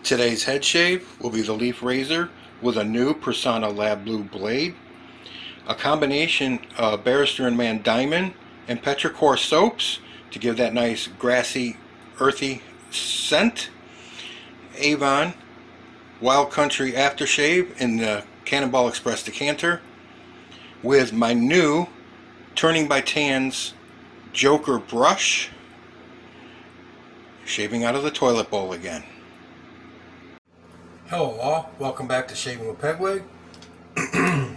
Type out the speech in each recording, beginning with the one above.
Today's head shave will be the leaf razor with a new Persona Lab Blue blade, a combination of Barrister and Mann Diamond and Petrichor soaps to give that nice grassy, earthy scent, Avon Wild Country aftershave in the Cannonball Express decanter, with my new TurningbyTanz Joker brush, shaving out of the toilet bowl again. Hello all, welcome back to Shaving with Pegleg.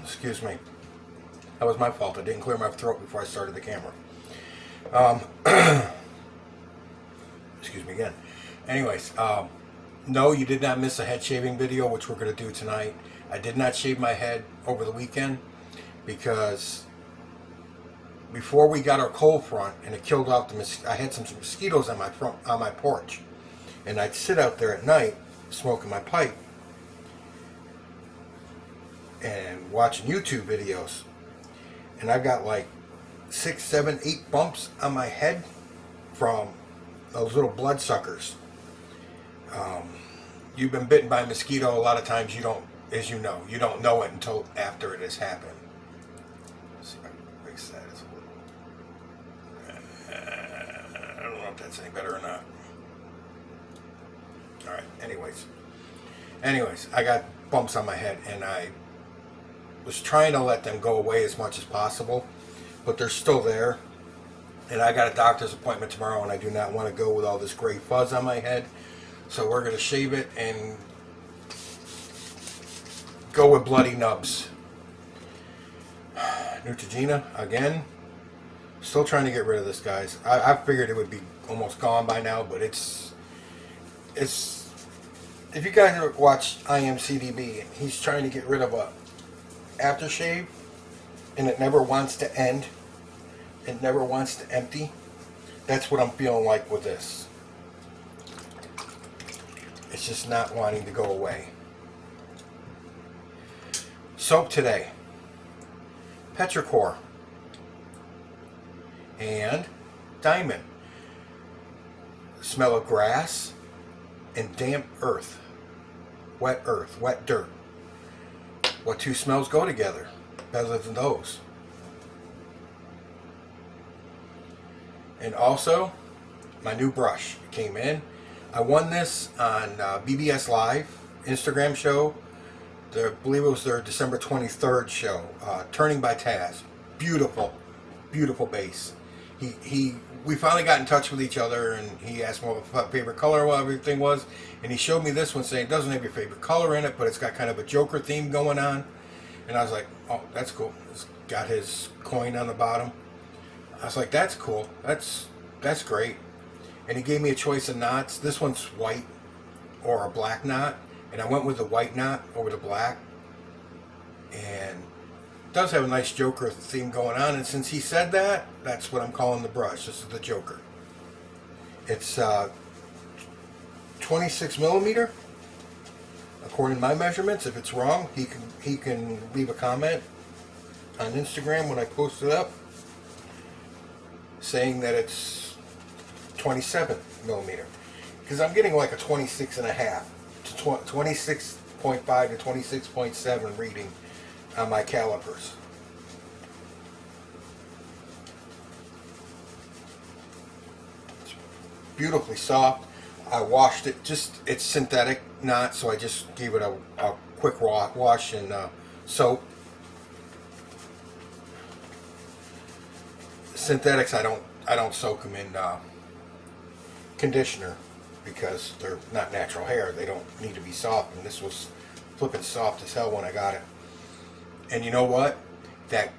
Excuse me. That was my fault. I didn't clear my throat before I started the camera. Excuse me again. Anyways, no, you did not miss a head shaving video, which we're going to do tonight. I did not shave my head over the weekend because before we got our cold front and it killed out I had some mosquitoes on my porch, and I'd sit out there at night smoking my pipe and watching YouTube videos, and I've got like 6, 7, 8 bumps on my head from those little bloodsuckers. You've been bitten by a mosquito, a lot of times you don't, as you know, you don't know it until after it has happened. Let's see if I can fix that. It's a little, I don't know if that's any better or not. Alright, anyways, I got bumps on my head, and I was trying to let them go away as much as possible, but they're still there, and I got a doctor's appointment tomorrow, and I do not want to go with all this gray fuzz on my head, so we're going to shave it and go with bloody nubs. Neutrogena again. Still trying to get rid of this, guys. I figured it would be almost gone by now, but it's if you guys ever watch IMCDB, he's trying to get rid of a aftershave, and it never wants to end. It never wants to empty. That's what I'm feeling like with this. It's just not wanting to go away. Soap today: Petrichor and Diamond. Smell of grass and damp earth. Wet dirt. What two smells go together better than those? And also, my new brush came in. I won this on BBS Live Instagram show. I believe it was their December 23rd show. TurningbyTanz. Beautiful, beautiful base. We finally got in touch with each other, and he asked me what my favorite color, what everything was, and he showed me this one, saying it doesn't have your favorite color in it, but it's got kind of a Joker theme going on. And I was like, oh, that's cool. It's got his coin on the bottom. I was like, that's cool. That's great. And he gave me a choice of knots. This one's white or a black knot, and I went with the white knot over the black. And it does have a nice Joker theme going on, and since he said that, that's what I'm calling the brush. This is the Joker. It's 26 millimeter, according to my measurements. If it's wrong, he can leave a comment on Instagram when I post it up, saying that it's 27 millimeter, because I'm getting like a 26 and a half to 26.5 to 26.7 reading on my calipers. It's beautifully soft. I washed it. It's synthetic knot, so I just gave it a quick wash in soap. Synthetics, I don't soak them in conditioner because they're not natural hair. They don't need to be soft, and this was flipping soft as hell when I got it. And you know what? That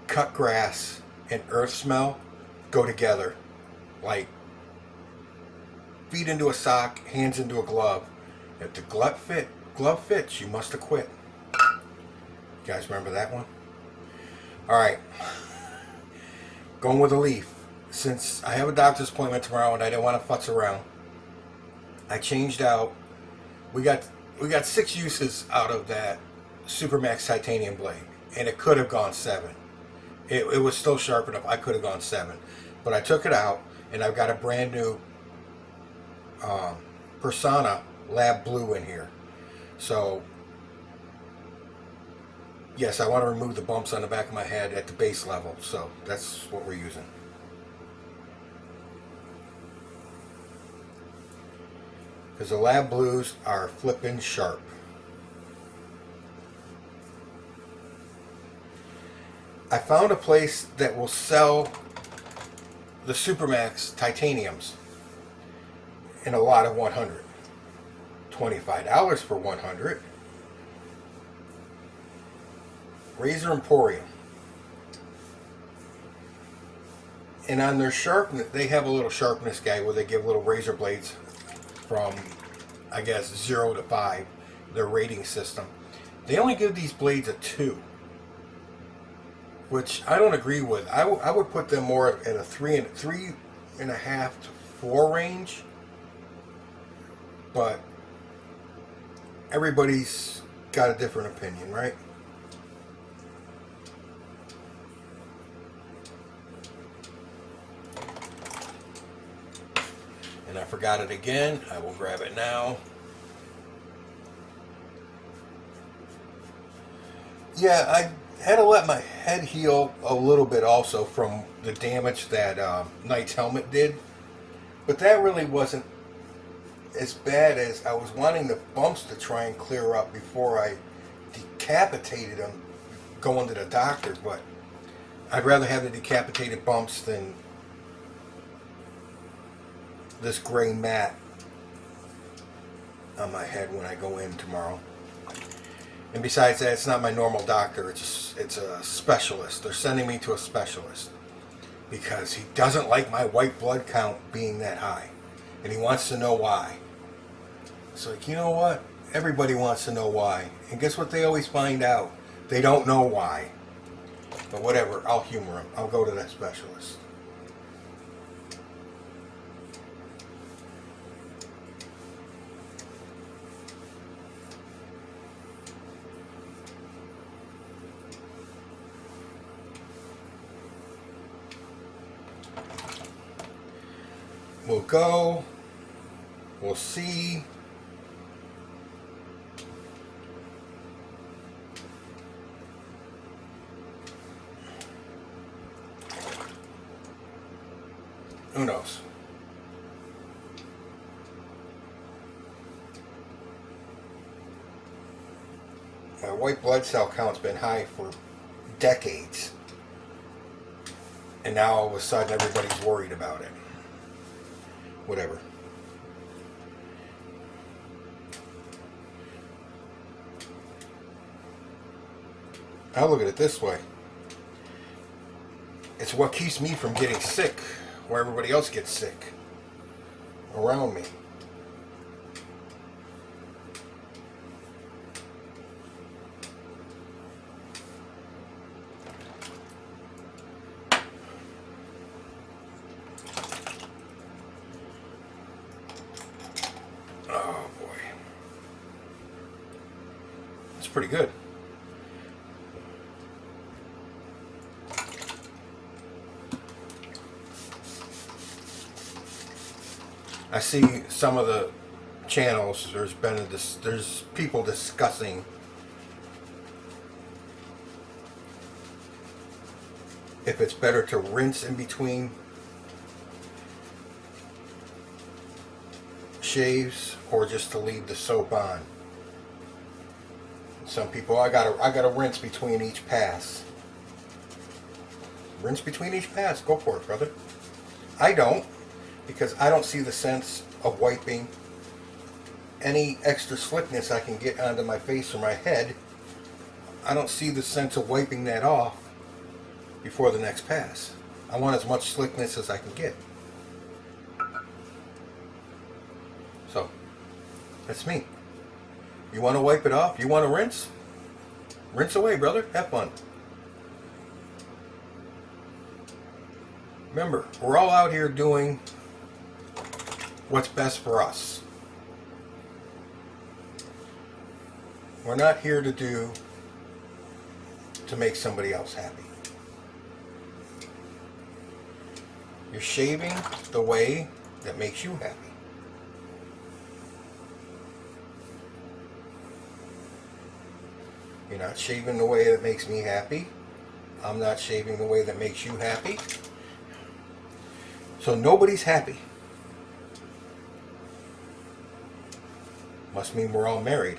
cut grass and earth smell go together like feet into a sock, hands into a glove. If the glove fits, you must have quit. You guys remember that one? Alright. Going with a leaf. Since I have a doctor's appointment tomorrow and I didn't want to futz around, I changed out. We got 6 uses out of that Supermax titanium blade, and it could have gone 7. It was still sharp enough. I could have gone 7, but I took it out, and I've got a brand new Persona lab blue in here. So yes, I want to remove the bumps on the back of my head at the base level, so that's what we're using. Because the lab blues are flippin' sharp. I found a place that will sell the Supermax titaniums in a lot of 100. $25 for 100. Razor Emporium. And on their sharpness, they have a little sharpness guide where they give little razor blades from, I guess, 0 to 5, their rating system. They only give these blades a 2, which I don't agree with. I would put them more at a 3.5 to 4 range, but everybody's got a different opinion, right? And I forgot it again. I will grab it now. Yeah, I had to let my head heal a little bit also from the damage that Knight's helmet did. But that really wasn't as bad as I was wanting the bumps to try and clear up before I decapitated them going to the doctor. But I'd rather have the decapitated bumps than this gray mat on my head when I go in tomorrow. And besides that, it's not my normal doctor. It's a specialist. They're sending me to a specialist because he doesn't like my white blood count being that high, and he wants to know why. It's like, you know what? Everybody wants to know why, and guess what? They always find out. They don't know why. But whatever. I'll humor him. I'll go to that specialist. We'll go. We'll see. Who knows? My white blood cell count's been high for decades. And now all of a sudden everybody's worried about it. Whatever. I'll look at it this way. It's what keeps me from getting sick where everybody else gets sick around me. Pretty good. I see some of the channels, there's people discussing if it's better to rinse in between shaves or just to leave the soap on. Some people, I gotta rinse between each pass. Rinse between each pass. Go for it, brother. I don't, because I don't see the sense of wiping any extra slickness I can get onto my face or my head. I don't see the sense of wiping that off before the next pass. I want as much slickness as I can get. So, that's me. You want to wipe it off? You want to rinse? Rinse away, brother. Have fun. Remember, we're all out here doing what's best for us. We're not here to make somebody else happy. You're shaving the way that makes you happy. You're not shaving the way that makes me happy. I'm not shaving the way that makes you happy. So nobody's happy. Must mean we're all married.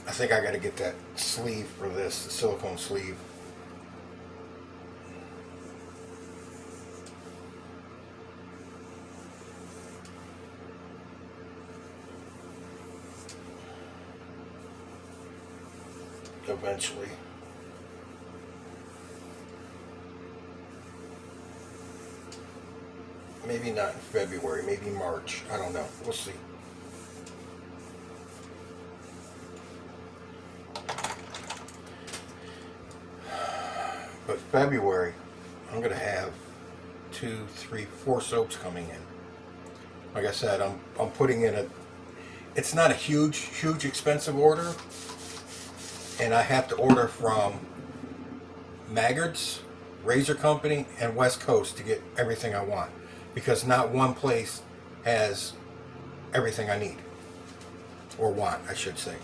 I think I got to get that sleeve for this, the silicone sleeve. Eventually. Maybe not in February, maybe March. I don't know. We'll see. But February, I'm going to have 2, 3, 4 soaps coming in. Like I said, I'm putting in a, it's not a huge expensive order. And I have to order from Maggard's, Razor Company, and West Coast to get everything I want. Because not one place has everything I need. Or want, I should say.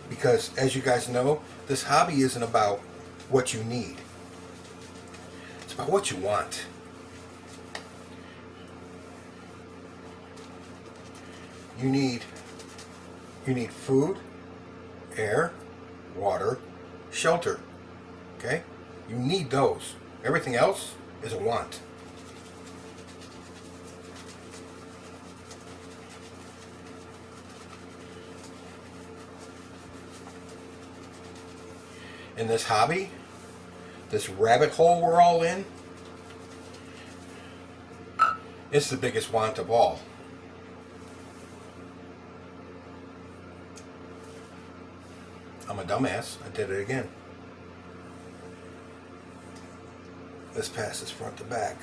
Because, as you guys know, this hobby isn't about what you need. It's about what you want. You need food, air, water, shelter. Okay? You need those. Everything else is a want. In this hobby, this rabbit hole we're all in, it's the biggest want of all. I'm a dumbass. I did it again. This passes front to back.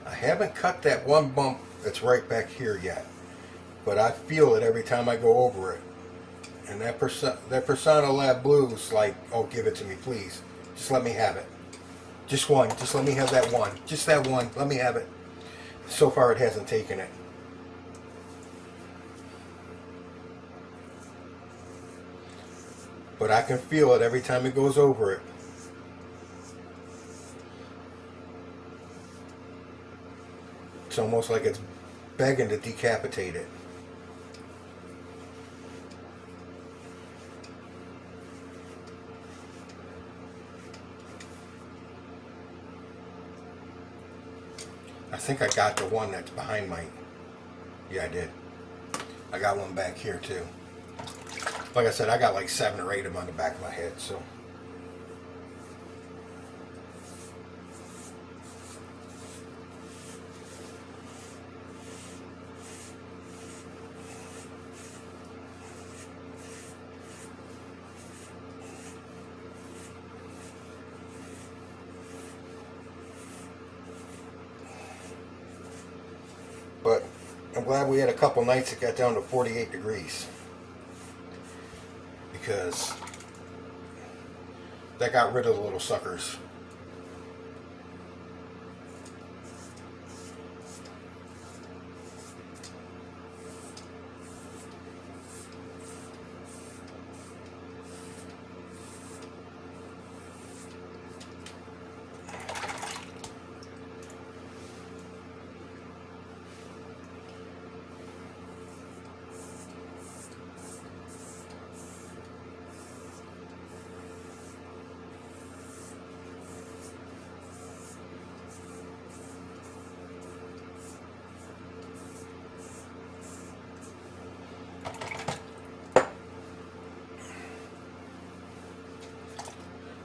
I haven't cut that one bump that's right back here yet, but I feel it every time I go over it. And that Persona Lab Blue's like, oh, give it to me, please. Just let me have it. Just one. Just let me have that one. Just that one. Let me have it. So far, it hasn't taken it. But I can feel it every time it goes over it. It's almost like it's begging to decapitate it. I think I got the one that's behind my... Yeah, I did. I got one back here too. Like I said, I got like 7 or 8 of them on the back of my head, so... But I'm glad we had a couple nights that got down to 48 degrees. Because that got rid of the little suckers.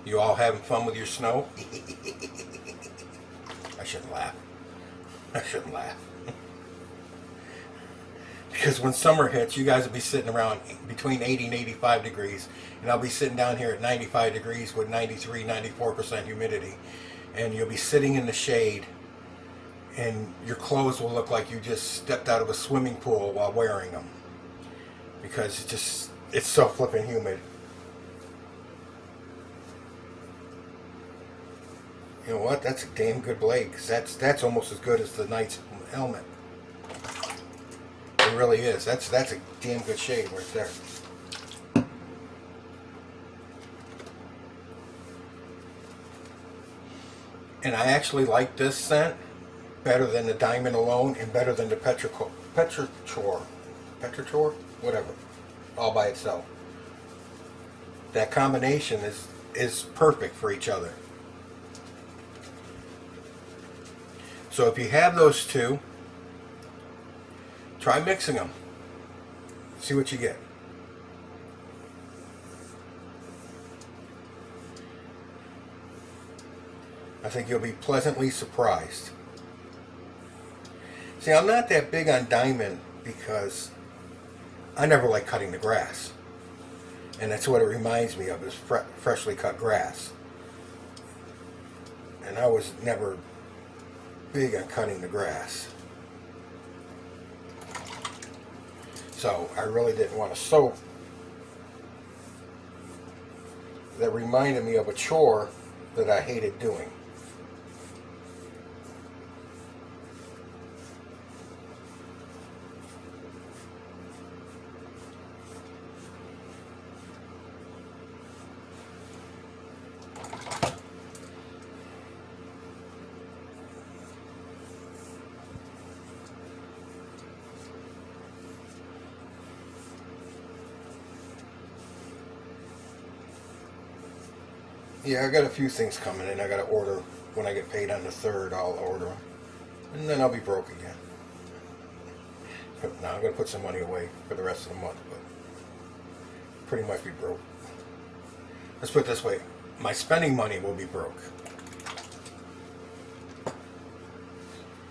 You all having fun with your snow? I shouldn't laugh. I shouldn't laugh. Because when summer hits, you guys will be sitting around between 80 and 85 degrees. And I'll be sitting down here at 95 degrees with 93, 94% humidity. And you'll be sitting in the shade. And your clothes will look like you just stepped out of a swimming pool while wearing them. Because it's so flippin' humid. You know what? That's a damn good blade. Because that's almost as good as the Knight's helmet. It really is. That's a damn good shade right there. And I actually like this scent better than the Diamond alone and better than the Petrichor, whatever, all by itself. That combination is perfect for each other. So if you have those two, try mixing them. See what you get. I think you'll be pleasantly surprised. See, I'm not that big on Diamond because I never like cutting the grass. And that's what it reminds me of, is freshly cut grass. And I was never big on cutting the grass. So I really didn't want a soap that reminded me of a chore that I hated doing. Yeah, I got a few things coming in. I got to order. When I get paid on the 3rd, I'll order them. And then I'll be broke again. Now I'm going to put some money away for the rest of the month, but pretty much be broke. Let's put it this way. My spending money will be broke.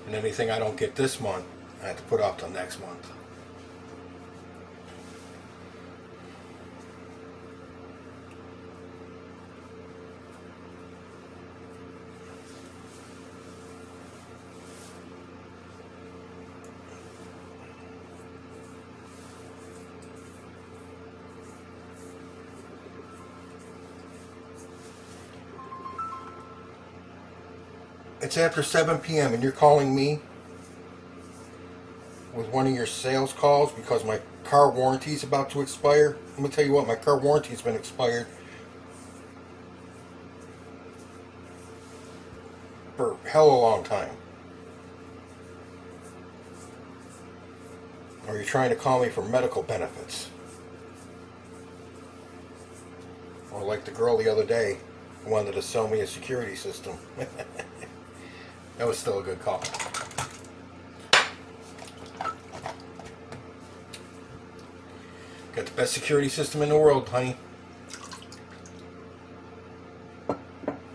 And anything I don't get this month, I have to put off till next month. It's after 7 p.m. and you're calling me with one of your sales calls because my car warranty is about to expire. I'm going to tell you what, my car warranty's been expired for hell of a long time. Or you're trying to call me for medical benefits. Or like the girl the other day who wanted to sell me a security system. That was still a good call. Got the best security system in the world, honey.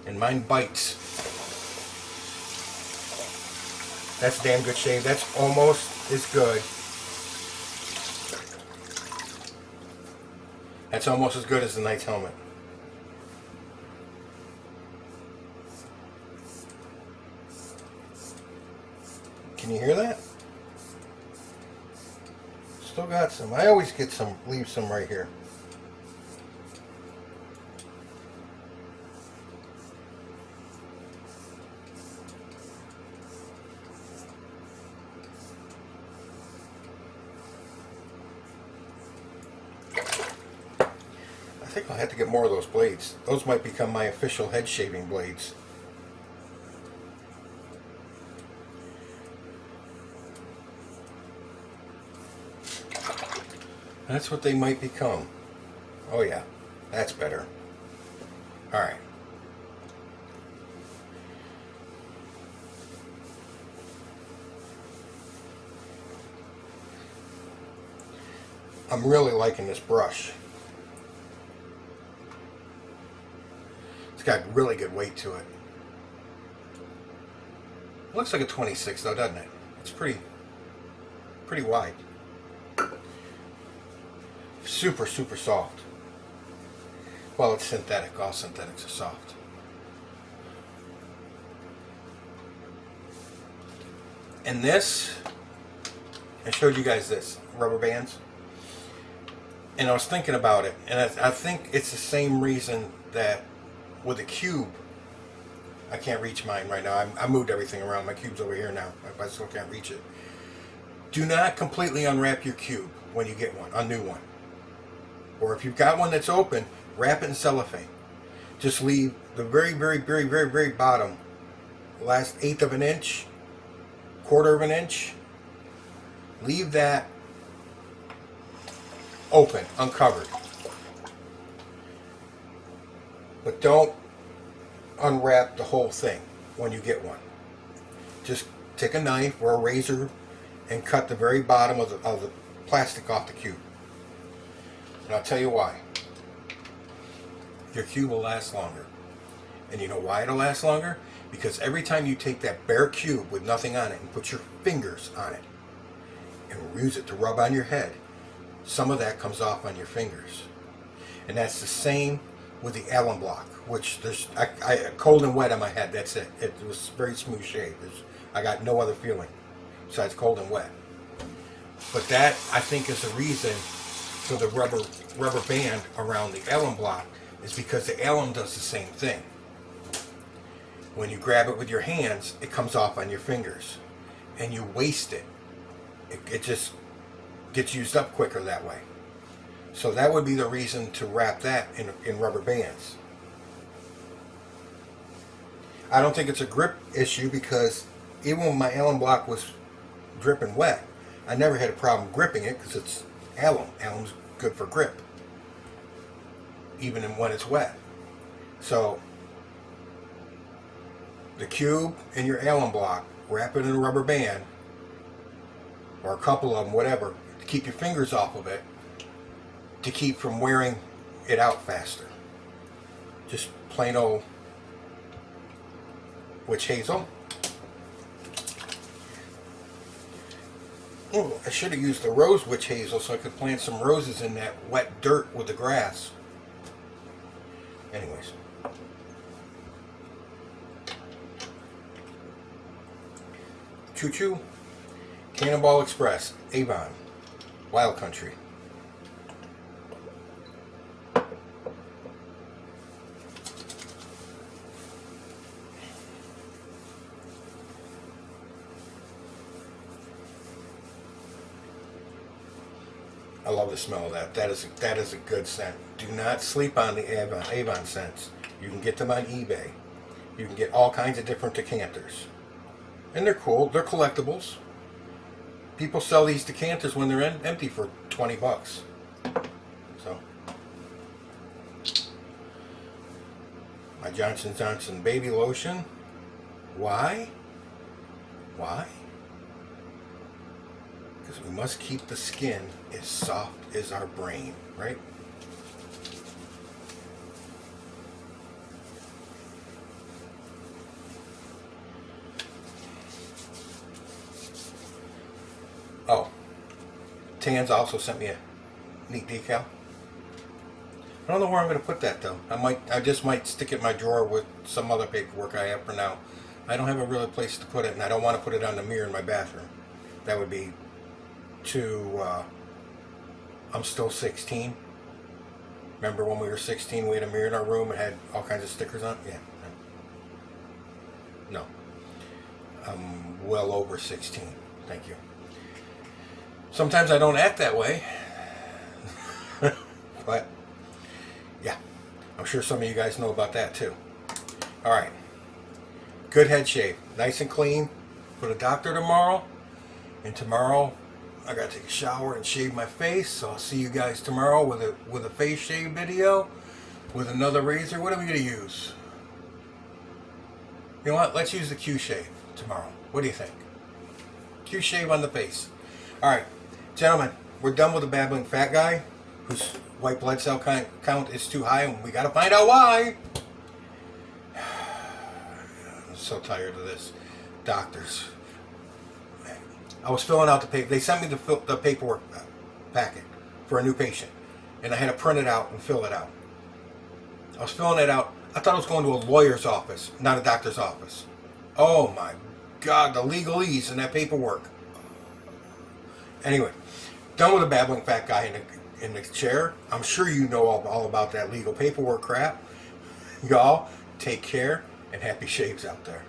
And mine bites. That's a damn good shave. That's almost as good. That's almost as good as the Knight's helmet. Can you hear that? Still got some. I always get some, leave some right here. I think I'll have to get more of those blades. Those might become my official head shaving blades. That's what they might become. Oh yeah, that's better. Alright. I'm really liking this brush. It's got really good weight to it. Looks like a 26 though, doesn't it? It's pretty wide. Super, super soft. Well, it's synthetic. All synthetics are soft. And this, I showed you guys this, rubber bands. And I was thinking about it, and I think it's the same reason that with a cube, I can't reach mine right now. I moved everything around. My cube's over here now. I still can't reach it. Do not completely unwrap your cube when you get one, a new one. Or if you've got one that's open, wrap it in cellophane. Just leave the very, very, very, very, very bottom, last eighth of an inch, quarter of an inch. Leave that open, uncovered. But don't unwrap the whole thing when you get one. Just take a knife or a razor and cut the very bottom of the plastic off the cube. And I'll tell you why. Your cube will last longer. And you know why it'll last longer? Because every time you take that bare cube with nothing on it and put your fingers on it and use it to rub on your head, some of that comes off on your fingers. And that's the same with the alum block, which I cold and wet on my head, that's it. It was very smooth shave. I got no other feeling besides cold and wet. But that, I think, is the reason for the rubber band around the alum block, is because the alum does the same thing. When you grab it with your hands, it comes off on your fingers, and you waste it. It just gets used up quicker that way. So that would be the reason to wrap that in rubber bands. I don't think it's a grip issue, because even when my alum block was dripping wet, I never had a problem gripping it because it's alum. Alum's good for grip, even when it's wet. So the cube and your alum block, wrap it in a rubber band, or a couple of them, whatever, to keep your fingers off of it, to keep from wearing it out faster. Just plain old witch hazel. Oh, I should have used the rose witch hazel so I could plant some roses in that wet dirt with the grass. Anyways. Choo Choo, Cannonball Express, Avon, Wild Country. I love the smell of that. That is a good scent. Do not sleep on the Avon scents. You can get them on eBay. You can get all kinds of different decanters. And they're cool. They're collectibles. People sell these decanters when they're empty for 20 bucks. So, my Johnson & Johnson baby lotion. Why? Why? Because we must keep the skin as soft as our brain, right? Oh, Tanz also sent me a neat decal. I don't know where I'm going to put that though. I just might stick it in my drawer with some other paperwork I have for now. I don't have a real place to put it, and I don't want to put it on the mirror in my bathroom. That would be too. I'm still 16. Remember when we were 16, we had a mirror in our room and had all kinds of stickers on it? Yeah. No. I'm well over 16. Thank you. Sometimes I don't act that way. But, yeah. I'm sure some of you guys know about that too. Alright. Good head shave. Nice and clean. For the doctor tomorrow. And tomorrow, I gotta take a shower and shave my face. So I'll see you guys tomorrow with a face shave video. With another razor. What are we gonna use? You know what? Let's use the Q shave tomorrow. What do you think? Q shave on the face. Alright. Gentlemen, we're done with the babbling fat guy whose white blood cell count is too high, and we gotta find out why. so tired of this. Doctors. I was filling out the paper. They sent me the paperwork packet for a new patient, and I had to print it out and fill it out. I was filling it out. I thought I was going to a lawyer's office, not a doctor's office. Oh my God, the legalese in that paperwork. Anyway, done with the babbling fat guy in the chair. I'm sure you know all about that legal paperwork crap. Y'all, take care and happy shaves out there.